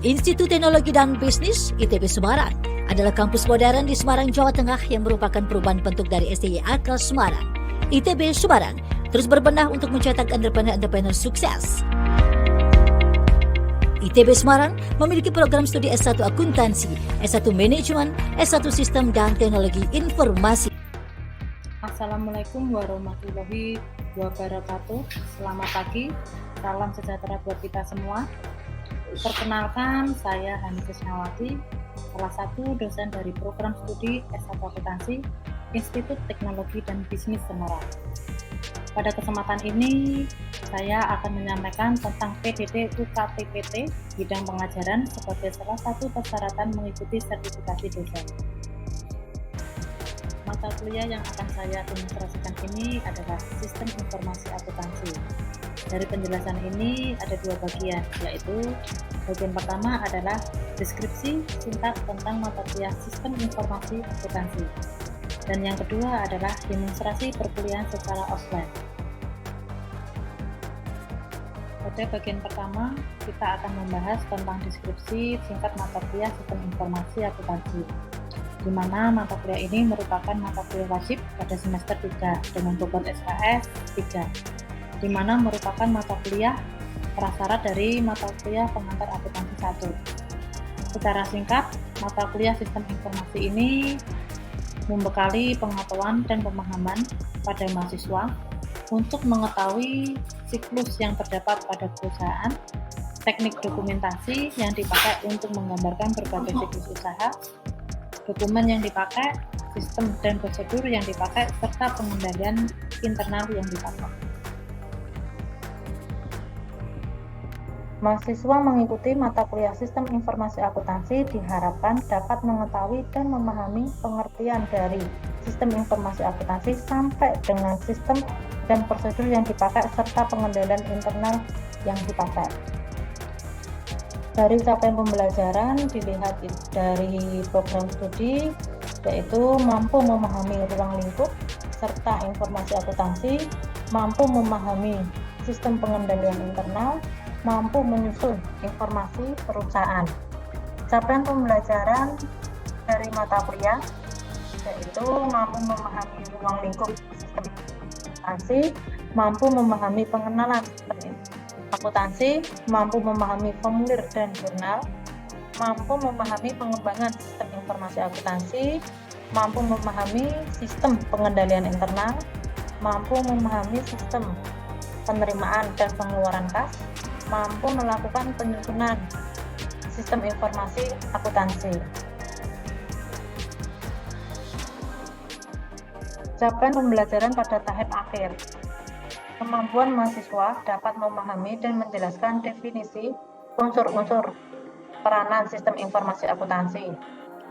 Institut Teknologi dan Bisnis ITB Semarang adalah kampus modern di Semarang, Jawa Tengah yang merupakan perubahan bentuk dari STIAK Semarang. ITB Semarang terus berbenah untuk mencetak entrepreneur-entrepreneur sukses. ITB Semarang memiliki program studi S1 Akuntansi, S1 Manajemen, S1 Sistem dan Teknologi Informasi. Assalamualaikum warahmatullahi wabarakatuh. Selamat pagi, salam sejahtera buat kita semua. Perkenalkan, saya Hani Krisnawati, salah satu dosen dari program studi S1 Akuntansi Institut Teknologi dan Bisnis Semarang. Pada kesempatan ini, saya akan menyampaikan tentang PDD UKT-PT bidang pengajaran sebagai salah satu persyaratan mengikuti sertifikasi dosen. Mata kuliah yang akan saya demonstrasikan ini adalah Sistem Informasi Akuntansi. Dari penjelasan ini ada dua bagian, yaitu bagian pertama adalah deskripsi singkat tentang mata kuliah Sistem Informasi Akuntansi, dan yang kedua adalah demonstrasi perkuliahan secara offline. Pada bagian pertama, kita akan membahas tentang deskripsi singkat mata kuliah Sistem Informasi Akuntansi, di mana mata kuliah ini merupakan mata kuliah wajib pada semester 3 dengan bobot SKS 3, di mana merupakan mata kuliah prasyarat dari mata kuliah pengantar akuntansi 1. Secara singkat, mata kuliah Sistem Informasi ini membekali pengetahuan dan pemahaman pada mahasiswa untuk mengetahui siklus yang terdapat pada perusahaan, teknik dokumentasi yang dipakai untuk menggambarkan berbagai siklus usaha, dokumen yang dipakai, sistem dan prosedur yang dipakai, serta pengendalian internal yang dipakai. Mahasiswa mengikuti mata kuliah Sistem Informasi Akuntansi diharapkan dapat mengetahui dan memahami pengertian dari Sistem Informasi Akuntansi sampai dengan sistem dan prosedur yang dipakai serta pengendalian internal yang dipakai. Dari capaian pembelajaran dilihat dari program studi, yaitu mampu memahami ruang lingkup serta informasi akuntansi, mampu memahami sistem pengendalian internal, mampu menyusun informasi perusahaan. Capaian pembelajaran dari mata kuliah yaitu mampu memahami ruang lingkup sistem akuntansi, mampu memahami pengenalan sistem akuntansi, mampu memahami formulir dan jurnal, mampu memahami pengembangan sistem informasi akuntansi, mampu memahami sistem pengendalian internal, mampu memahami sistem penerimaan dan pengeluaran kas, mampu melakukan penyusunan sistem informasi akuntansi. Capaian pembelajaran pada tahap akhir. Kemampuan mahasiswa dapat memahami dan menjelaskan definisi unsur-unsur peranan sistem informasi akuntansi.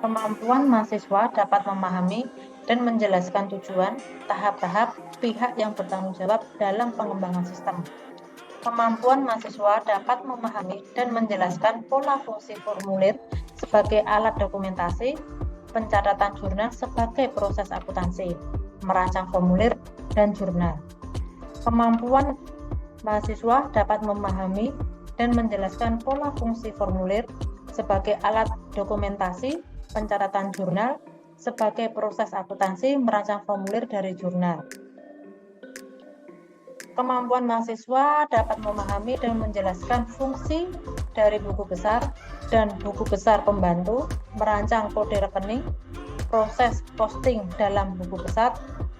Kemampuan mahasiswa dapat memahami dan menjelaskan tujuan, tahap-tahap, pihak yang bertanggung jawab dalam pengembangan sistem. Kemampuan mahasiswa dapat memahami dan menjelaskan pola fungsi formulir sebagai alat dokumentasi, pencatatan jurnal sebagai proses akuntansi, merancang formulir dan jurnal. Kemampuan mahasiswa dapat memahami dan menjelaskan pola fungsi formulir sebagai alat dokumentasi, pencatatan jurnal sebagai proses akuntansi, merancang formulir dari jurnal. Kemampuan mahasiswa dapat memahami dan menjelaskan fungsi dari buku besar dan buku besar pembantu, merancang kode rekening, proses posting dalam buku besar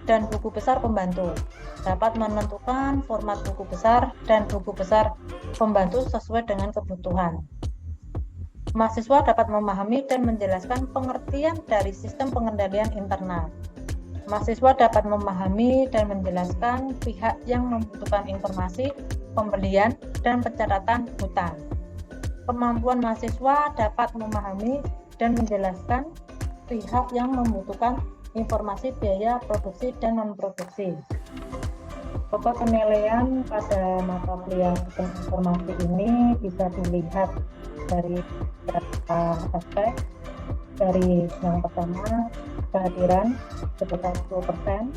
dan buku besar pembantu, dapat menentukan format buku besar dan buku besar pembantu sesuai dengan kebutuhan. Mahasiswa dapat memahami dan menjelaskan pengertian dari sistem pengendalian internal. Mahasiswa dapat memahami dan menjelaskan pihak yang membutuhkan informasi, pembelian, dan pencatatan hutang. Kemampuan mahasiswa dapat memahami dan menjelaskan pihak yang membutuhkan informasi biaya produksi dan non-produksi. Bobot penilaian pada mata kuliah sistem informasi ini bisa dilihat dari beberapa aspek. Dari yang pertama, kehadiran sebesar 10%,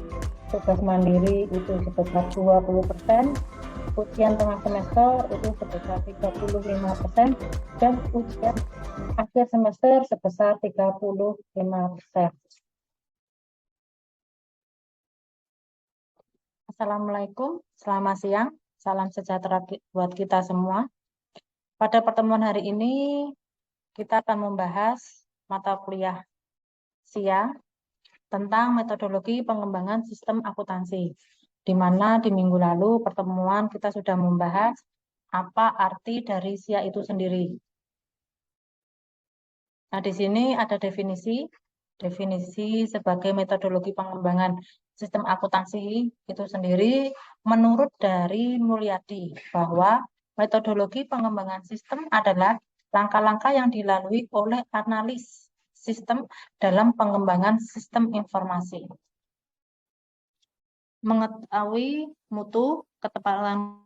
tugas mandiri itu sebesar 20%, ujian tengah semester itu sebesar 35% dan ujian akhir semester sebesar 35%. Assalamualaikum, selamat siang, salam sejahtera buat kita semua. Pada pertemuan hari ini kita akan membahas mata kuliah SIA tentang metodologi pengembangan sistem akuntansi, di mana di minggu lalu pertemuan kita sudah membahas apa arti dari SIA itu sendiri. Nah, di sini ada definisi sebagai metodologi pengembangan sistem akuntansi itu sendiri menurut dari Mulyadi bahwa metodologi pengembangan sistem adalah langkah-langkah yang dilalui oleh analis sistem dalam pengembangan sistem informasi. Mengetahui mutu, ketepatan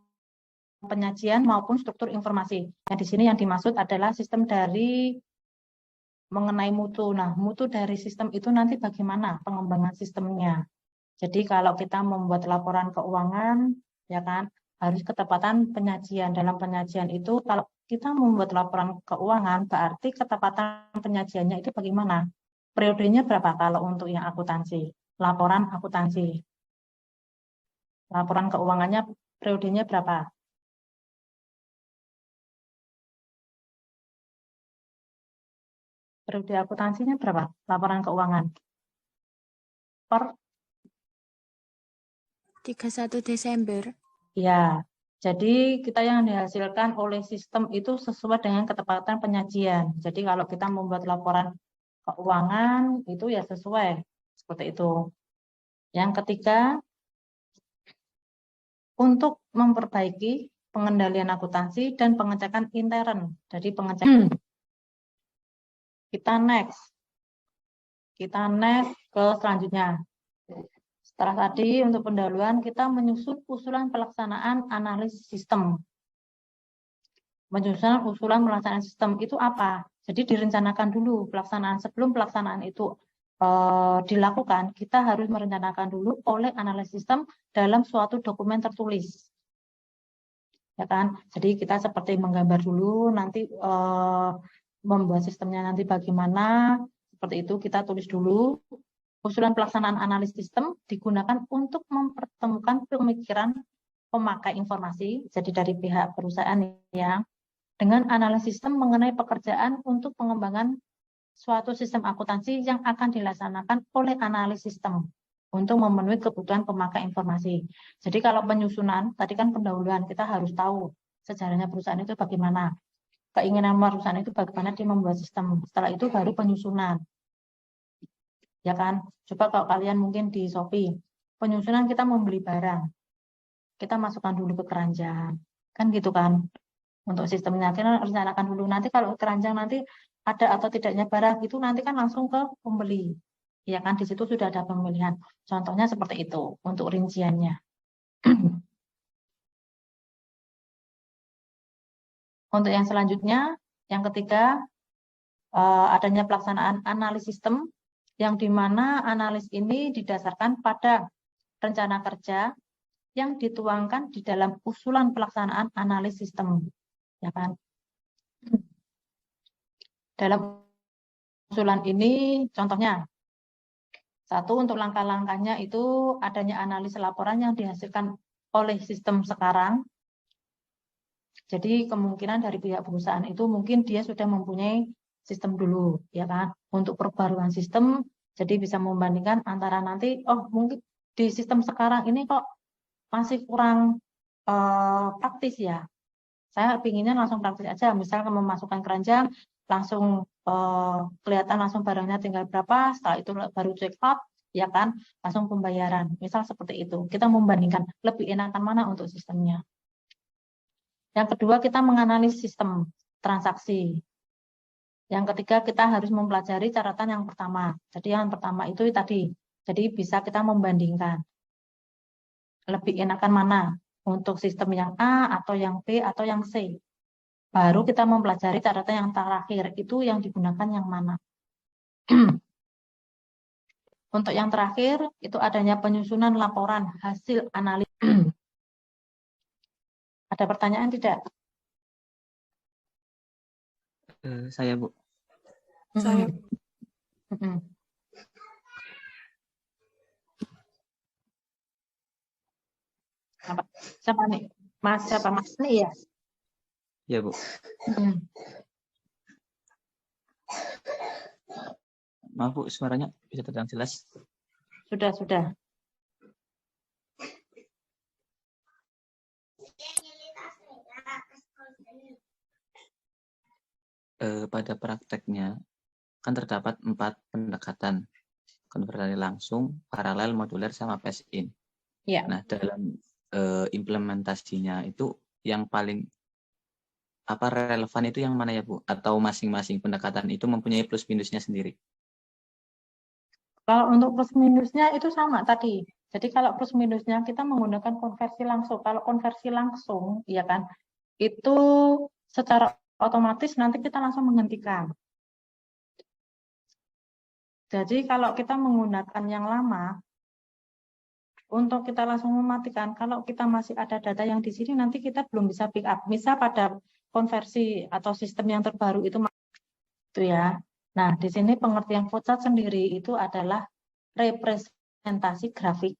penyajian maupun struktur informasi. Nah, di sini yang dimaksud adalah sistem dari mengenai mutu. Nah, mutu dari sistem itu nanti bagaimana pengembangan sistemnya. Jadi kalau kita membuat laporan keuangan, ya kan, harus ketepatan penyajian. Dalam penyajian itu kalau kita membuat laporan keuangan, berarti ketepatan penyajiannya itu bagaimana? Periodenya berapa kalau untuk yang akuntansi? Laporan akuntansi. Laporan keuangannya periodenya berapa? Periode akuntansinya berapa? Laporan keuangan. Per 31 Desember. Ya, jadi kita yang dihasilkan oleh sistem itu sesuai dengan ketepatan penyajian. Jadi kalau kita membuat laporan keuangan itu ya sesuai seperti itu. Yang ketiga, untuk memperbaiki pengendalian akuntansi dan pengecekan intern. Jadi pengecekan kita next ke selanjutnya. Setelah tadi untuk pendahuluan kita menyusun usulan pelaksanaan analisis sistem. Menyusun usulan pelaksanaan sistem itu apa? Jadi direncanakan dulu pelaksanaan. Sebelum pelaksanaan itu dilakukan, kita harus merencanakan dulu oleh analisis sistem dalam suatu dokumen tertulis. Ya kan? Jadi kita seperti menggambar dulu nanti membuat sistemnya nanti bagaimana, seperti itu kita tulis dulu. Usulan pelaksanaan analisis sistem digunakan untuk mempertemukan pemikiran pemakai informasi, jadi dari pihak perusahaan ya, dengan analisis sistem mengenai pekerjaan untuk pengembangan suatu sistem akuntansi yang akan dilaksanakan oleh analis sistem untuk memenuhi kebutuhan pemakai informasi. Jadi kalau penyusunan, tadi kan pendahuluan, kita harus tahu sejarahnya perusahaan itu bagaimana, keinginan perusahaan itu bagaimana dia membuat sistem. Setelah itu baru penyusunan. Ya kan? Coba kalau kalian mungkin di Shopee, penyusunan kita membeli barang, kita masukkan dulu ke keranjang, kan gitu kan? Untuk sistemnya kita rencanakan dulu. Nanti kalau keranjang nanti ada atau tidaknya barang itu nanti kan langsung ke pembeli, ya kan? Di situ sudah ada pemilihan. Contohnya seperti itu untuk rinciannya. Untuk yang selanjutnya, yang ketiga, adanya pelaksanaan analisis sistem, yang dimana analis ini didasarkan pada rencana kerja yang dituangkan di dalam usulan pelaksanaan analisis sistem, ya kan? Dalam usulan ini, contohnya, satu untuk langkah-langkahnya itu adanya analis laporan yang dihasilkan oleh sistem sekarang. Jadi kemungkinan dari pihak perusahaan itu mungkin dia sudah mempunyai sistem dulu, ya kan? Untuk perbaruan sistem, jadi bisa membandingkan antara nanti, oh mungkin di sistem sekarang ini kok masih kurang praktis ya. Saya pinginnya langsung praktis aja, misalnya memasukkan keranjang, langsung kelihatan langsung barangnya tinggal berapa, setelah itu baru check out, ya kan? Langsung pembayaran. Misal seperti itu. Kita membandingkan lebih enakan mana untuk sistemnya. Yang kedua, kita menganalisis sistem transaksi. Yang ketiga, kita harus mempelajari catatan yang pertama. Jadi yang pertama itu tadi. Jadi bisa kita membandingkan. Lebih enakan mana? Untuk sistem yang A, atau yang B, atau yang C. Baru kita mempelajari catatan yang terakhir. Itu yang digunakan yang mana? Untuk yang terakhir, itu adanya penyusunan laporan hasil analisis. Ada pertanyaan tidak? Saya, Bu. Saya Mm-mm. Apa? Siapa nih? Mas siapa? Mas nih ya? Ya, Bu. Mm. Maaf, Bu, suaranya bisa terdengar jelas. Sudah. Pada prakteknya kan terdapat 4 pendekatan, konversi langsung, paralel, moduler, sama phase-in. Ya. Nah, dalam implementasinya itu yang paling relevan itu yang mana ya, Bu? Atau masing-masing pendekatan itu mempunyai plus minusnya sendiri? Kalau untuk plus minusnya itu sama tadi. Jadi kalau plus minusnya kita menggunakan konversi langsung. Kalau konversi langsung, ya kan, itu secara otomatis nanti kita langsung menghentikan. Jadi kalau kita menggunakan yang lama, untuk kita langsung mematikan, kalau kita masih ada data yang di sini, nanti kita belum bisa pick up. Misal pada konversi atau sistem yang terbaru itu ya. Nah, di sini pengertian flowchart sendiri itu adalah representasi grafik.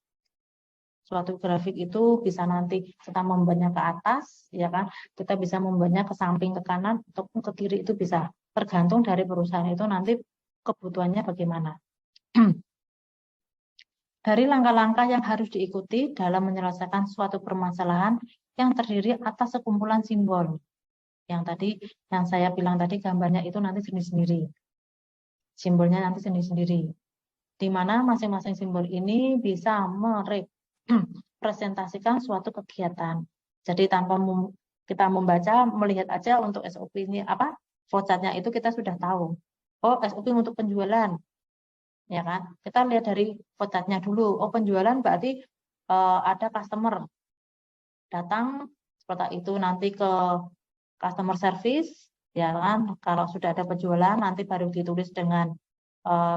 Suatu grafik itu bisa nanti kita membuatnya ke atas, ya kan? Kita bisa membuatnya ke samping, ke kanan, ataupun ke kiri, itu bisa. Tergantung dari perusahaan itu nanti kebutuhannya bagaimana. Dari langkah-langkah yang harus diikuti dalam menyelesaikan suatu permasalahan yang terdiri atas sekumpulan simbol. Yang tadi, yang saya bilang tadi, gambarnya itu nanti sendiri-sendiri. Simbolnya nanti sendiri-sendiri. Di mana masing-masing simbol ini bisa merepresentasikan suatu kegiatan. Jadi tanpa kita membaca, melihat aja untuk SOP ini apa, flowchart-nya itu kita sudah tahu. Oh, SOP untuk penjualan, ya kan? Kita lihat dari flowchart-nya dulu. Oh, penjualan berarti ada customer datang seperti itu, nanti ke customer service, ya kan? Kalau sudah ada penjualan, nanti baru ditulis dengan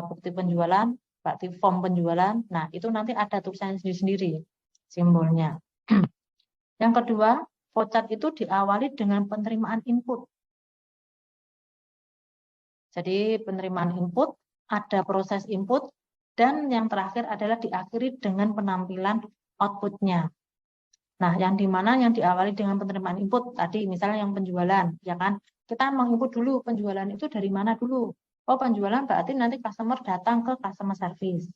bukti penjualan, berarti form penjualan. Nah, itu nanti ada tulisannya sendiri-sendiri, simbolnya. Yang kedua, flowchart itu diawali dengan penerimaan input. Jadi penerimaan input, ada proses input, dan yang terakhir adalah diakhiri dengan penampilan outputnya. Nah, yang dimana yang diawali dengan penerimaan input tadi, misalnya yang penjualan, ya kan? Kita menginput dulu penjualan itu dari mana dulu. Oh, penjualan berarti nanti customer datang ke customer service,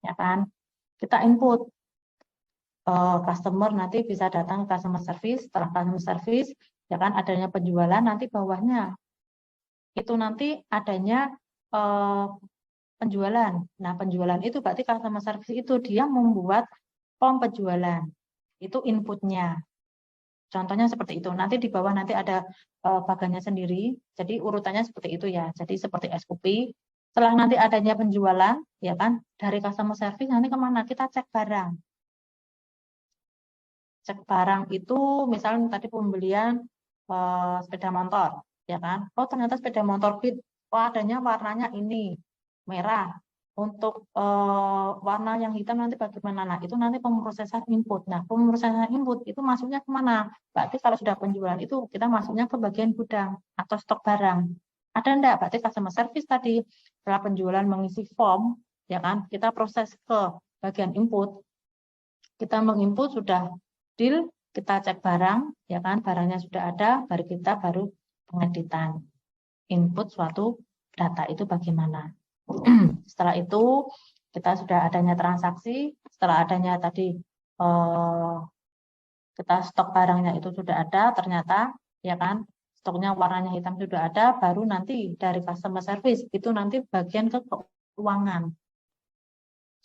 ya kan? Kita input customer nanti bisa datang ke customer service, setelah customer service, ya kan, adanya penjualan, nanti bawahnya itu nanti adanya penjualan. Nah, penjualan itu berarti customer service itu dia membuat form penjualan. Itu inputnya. Contohnya seperti itu. Nanti di bawah nanti ada bagannya sendiri. Jadi urutannya seperti itu ya. Jadi seperti SOP. Setelah nanti adanya penjualan, ya kan, dari customer service nanti kemana? Kita cek barang. Cek barang itu misalnya tadi pembelian sepeda motor, ya kan? Oh, ternyata sepeda motor Beat. Oh, adanya warnanya ini merah. Untuk warna yang hitam nanti bagaimana? Nah, itu nanti pemrosesan input. Nah, pemrosesan input itu masuknya kemana? Berarti kalau sudah penjualan itu kita masuknya ke bagian gudang atau stok barang. Ada enggak? Berarti customer service tadi setelah penjualan mengisi form, ya kan? Kita proses ke bagian input. Kita menginput sudah deal, kita cek barang, ya kan? Barangnya sudah ada, baru pengeditan. Input suatu data itu bagaimana? Setelah itu kita sudah adanya transaksi, setelah adanya tadi kita stok barangnya itu sudah ada, ternyata ya kan stoknya warnanya hitam sudah ada, baru nanti dari customer service itu nanti bagian ke keuangan.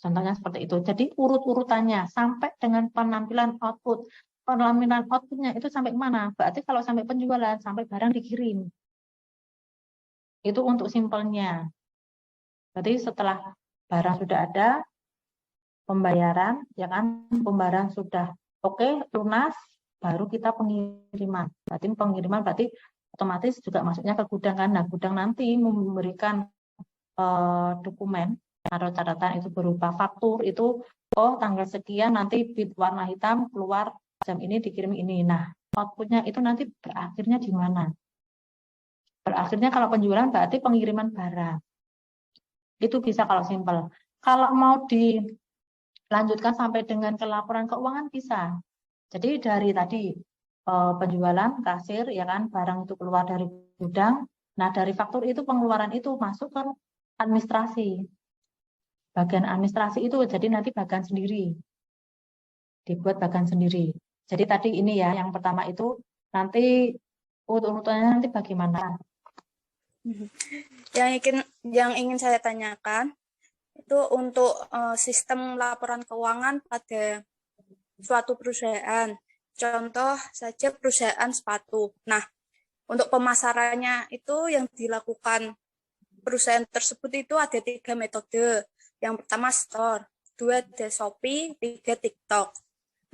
Contohnya seperti itu. Jadi urut-urutannya sampai dengan penampilan output. Penampilan outputnya itu sampai mana? Berarti kalau sampai penjualan, sampai barang dikirim. Itu untuk simpelnya. Berarti setelah barang sudah ada, pembayaran, ya kan, pembayaran sudah oke, lunas, baru kita pengiriman. Berarti otomatis juga masuknya ke gudang kan. Nah, gudang nanti memberikan dokumen atau catatan itu berupa faktur itu, oh tanggal sekian nanti bit warna hitam keluar jam ini dikirim ini. Nah, outputnya itu nanti berakhirnya di mana? Berakhirnya kalau penjualan berarti pengiriman barang. Itu bisa kalau simpel. Kalau mau dilanjutkan sampai dengan ke laporan keuangan bisa. Jadi dari tadi penjualan, kasir, ya kan, barang itu keluar dari gudang. Nah, dari faktur itu pengeluaran itu masuk ke administrasi. Bagian administrasi itu jadi nanti bagian sendiri. Dibuat bagian sendiri. Jadi tadi ini ya, yang pertama itu nanti urutannya nanti bagaimana? Yang ingin saya tanyakan itu untuk sistem laporan keuangan pada suatu perusahaan. Contoh saja perusahaan sepatu. Nah, untuk pemasarannya itu yang dilakukan perusahaan tersebut itu ada 3 metode. Yang pertama store, 2 ada Shopee, 3 TikTok.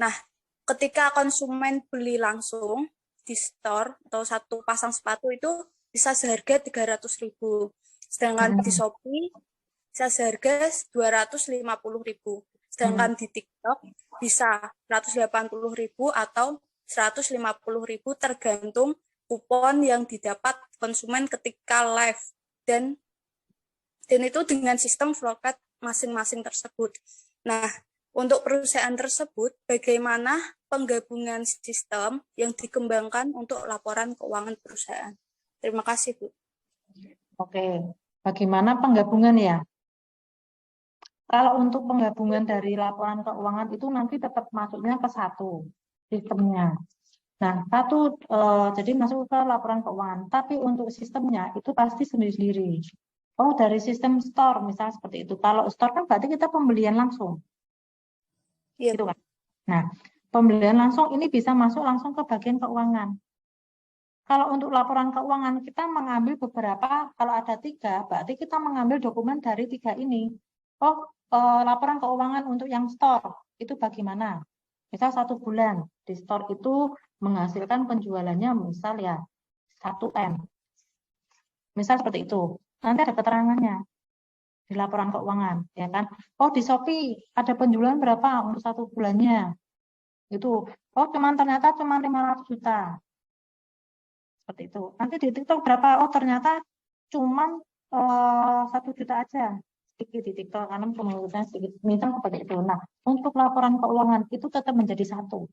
Nah, ketika konsumen beli langsung di store atau satu pasang sepatu itu bisa seharga 300.000. Sedangkan di Shopee bisa seharga 250.000. Sedangkan di TikTok bisa 180.000 atau 150.000 tergantung kupon yang didapat konsumen ketika live dan itu dengan sistem flowcard masing-masing tersebut. Nah, untuk perusahaan tersebut, bagaimana penggabungan sistem yang dikembangkan untuk laporan keuangan perusahaan? Terima kasih, Bu. Oke, bagaimana penggabungan ya? Kalau untuk penggabungan dari laporan keuangan itu nanti tetap masuknya ke satu sistemnya. Nah, jadi masuk ke laporan keuangan. Tapi untuk sistemnya itu pasti sendiri-sendiri. Oh, dari sistem store misalnya seperti itu. Kalau store kan berarti kita pembelian langsung. Iya, Gitu kan. Nah, pembelian langsung ini bisa masuk langsung ke bagian keuangan. Kalau untuk laporan keuangan kita mengambil beberapa, kalau ada 3, berarti kita mengambil dokumen dari 3 ini. Oh, laporan keuangan untuk yang store itu bagaimana? Misal 1 bulan di store itu menghasilkan penjualannya misal ya 1M. Misal seperti itu. Nanti ada keterangannya di laporan keuangan, ya kan? Oh, di Shopee ada penjualan berapa untuk 1 bulannya? Itu. Oh, ternyata cuma 500 juta. Seperti itu. Nanti di TikTok berapa? Oh, ternyata cuma 1 juta aja. Sedikit di TikTok karena pengurusnya sedikit. Misal seperti itu. Nah, untuk laporan keuangan itu tetap menjadi satu.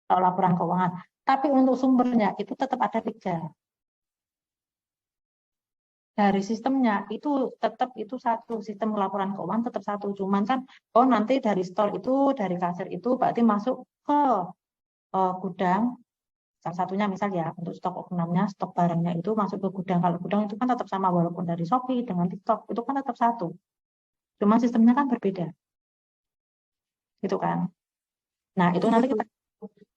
Kalau laporan keuangan. Tapi untuk sumbernya itu tetap ada 3. Dari sistemnya itu tetap itu satu, sistem laporan keuangan tetap satu. Cuman kan, oh nanti dari store itu, dari kasir itu berarti masuk ke gudang. Salah satunya misal ya untuk stok oknumnya, stok barangnya itu masuk ke gudang. Kalau gudang itu kan tetap sama walaupun dari Shopee dengan TikTok itu kan tetap satu. Cuma sistemnya kan berbeda. Gitu kan. Nah, itu nanti kita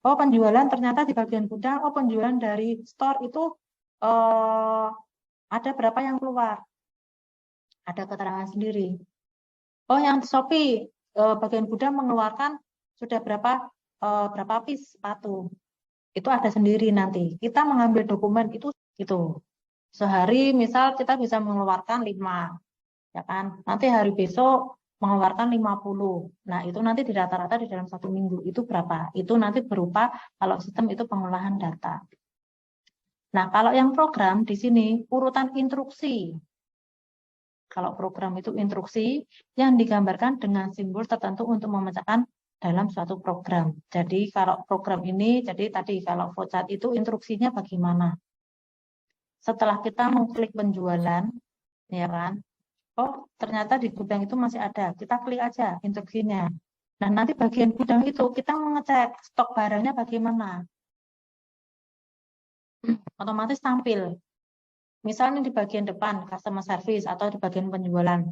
penjualan ternyata di bagian gudang, penjualan dari store itu ada berapa yang keluar. Ada keterangan sendiri. Oh, yang Shopee bagian gudang mengeluarkan sudah berapa piece sepatu. Itu ada sendiri nanti. Kita mengambil dokumen itu sehari misal kita bisa mengeluarkan 5, ya kan? Nanti hari besok mengeluarkan 50. Nah, itu nanti di rata-rata di dalam 1 minggu itu berapa? Itu nanti berupa kalau sistem itu pengolahan data. Nah, kalau yang program di sini urutan instruksi. Kalau program itu instruksi yang digambarkan dengan simbol tertentu untuk memecahkan dalam suatu program. Jadi kalau program ini, jadi tadi kalau flowchart itu instruksinya bagaimana? Setelah kita mengklik penjualan, ya kan? Oh, ternyata di gudang itu masih ada. Kita klik aja instruksinya. Nah, nanti bagian gudang itu kita mengecek stok barangnya bagaimana. Otomatis tampil. Misalnya di bagian depan customer service atau di bagian penjualan.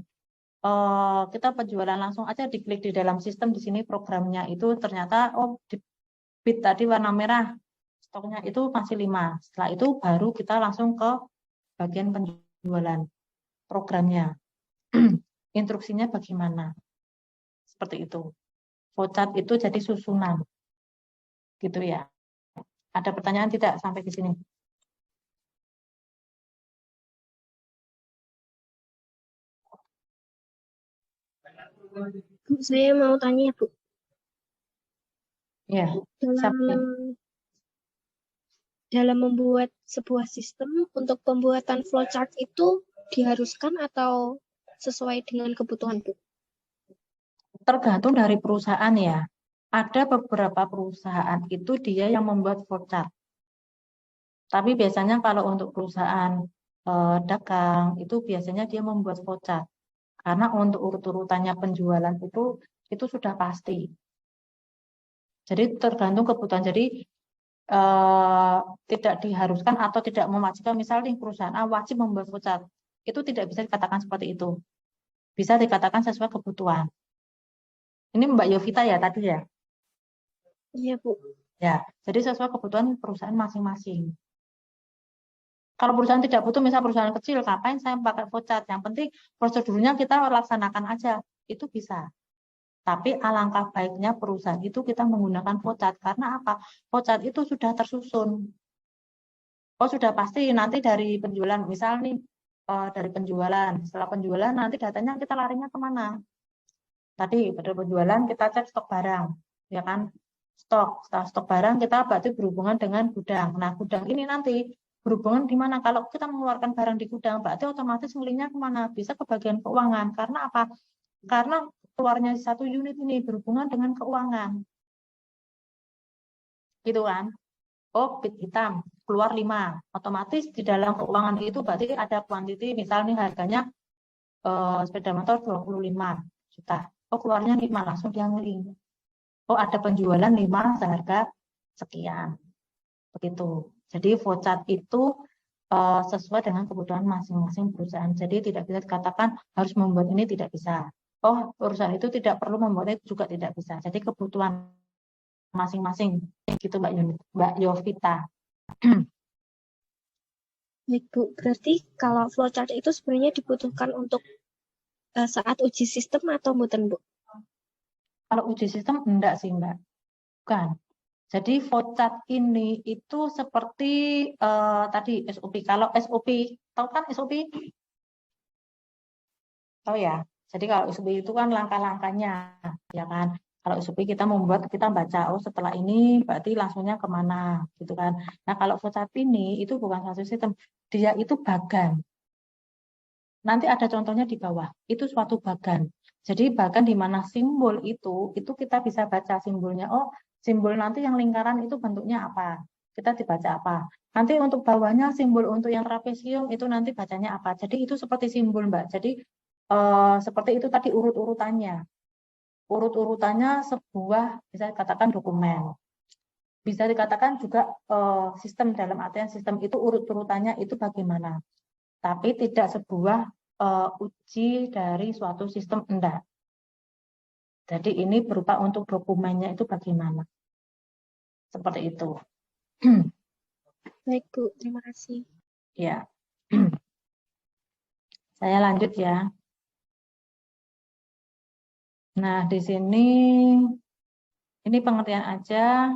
Kita penjualan langsung aja diklik di dalam sistem di sini programnya itu ternyata di bit tadi warna merah stoknya itu masih 5. Setelah itu baru kita langsung ke bagian penjualan programnya. Instruksinya bagaimana? Seperti itu. Flowchart itu jadi susunan. Gitu ya. Ada pertanyaan tidak sampai di sini? Bu, saya mau tanya, Bu. Ya, Dalam sampai. dalam membuat sebuah sistem untuk pembuatan flowchart itu diharuskan atau sesuai dengan kebutuhan Bu? Tergantung dari perusahaan ya. Ada beberapa perusahaan itu dia yang membuat flowchart. Tapi biasanya kalau untuk perusahaan dagang itu biasanya dia membuat flowchart. Karena untuk urut-urutannya penjualan itu sudah pasti. Jadi tergantung kebutuhan. Jadi tidak diharuskan atau tidak mewajibkan, misalnya perusahaan A wajib membuat flowchart. Itu tidak bisa dikatakan seperti itu. Bisa dikatakan sesuai kebutuhan. Ini Mbak Yovita ya tadi ya? Iya Bu. Ya, jadi sesuai kebutuhan perusahaan masing-masing. Kalau perusahaan tidak butuh, misal perusahaan kecil, ngapain saya pakai flowchart? Yang penting prosedurnya kita laksanakan aja, itu bisa. Tapi alangkah baiknya perusahaan itu kita menggunakan flowchart. Karena apa? Flowchart itu sudah tersusun. Oh, sudah pasti nanti dari penjualan, misal nih, dari penjualan. Setelah penjualan nanti datanya kita larinya kemana? Tadi pada penjualan kita cek stok barang, ya kan? Setelah stok barang kita berarti berhubungan dengan gudang. Nah, gudang ini nanti berhubungan di mana? Kalau kita mengeluarkan barang di gudang, berarti otomatis ngelingnya kemana? Bisa ke bagian keuangan. Karena apa? Karena keluarnya satu unit ini berhubungan dengan keuangan. Gitu kan? Oh, bit hitam keluar 5. Otomatis di dalam keuangan itu berarti ada kuantiti, misalnya harganya sepeda motor 25 juta. Oh, keluarnya 5, langsung dia ngeling. Oh, ada penjualan 5 seharga sekian. Begitu. Jadi flowchart itu sesuai dengan kebutuhan masing-masing perusahaan. Jadi tidak bisa dikatakan harus membuat ini, tidak bisa. Oh, perusahaan itu tidak perlu membuat itu, juga tidak bisa. Jadi kebutuhan masing-masing. Gitu Mbak Yovita. Baik Bu, berarti kalau flowchart itu sebenarnya dibutuhkan untuk saat uji sistem atau mboten Bu? Kalau uji sistem enggak sih Mbak. Bukan. Jadi flowchart ini itu seperti tadi SOP. Kalau SOP, tahu kan SOP? Tahu ya. Jadi kalau SOP itu kan langkah-langkahnya, ya kan. Kalau SOP kita membuat, kita baca, oh setelah ini berarti langsungnya kemana, gitu kan. Nah kalau flowchart ini itu bukan satu sistem, dia itu bagan. Nanti ada contohnya di bawah, itu suatu bagan. Jadi bagan di mana simbol itu kita bisa baca simbolnya. Oh, simbol nanti yang lingkaran itu bentuknya apa? Kita dibaca apa? Nanti untuk bawahnya simbol untuk yang trapesium itu nanti bacanya apa? Jadi itu seperti simbol, Mbak. Jadi seperti itu tadi urut-urutannya. Urut-urutannya sebuah bisa dikatakan dokumen. Bisa dikatakan juga sistem, dalam artian sistem itu urut-urutannya itu bagaimana. Tapi tidak sebuah uji dari suatu sistem, enggak. Jadi ini berupa untuk dokumennya itu bagaimana. Seperti itu. Baik Bu, terima kasih. Ya. Saya lanjut ya. Nah, di sini ini pengertian aja.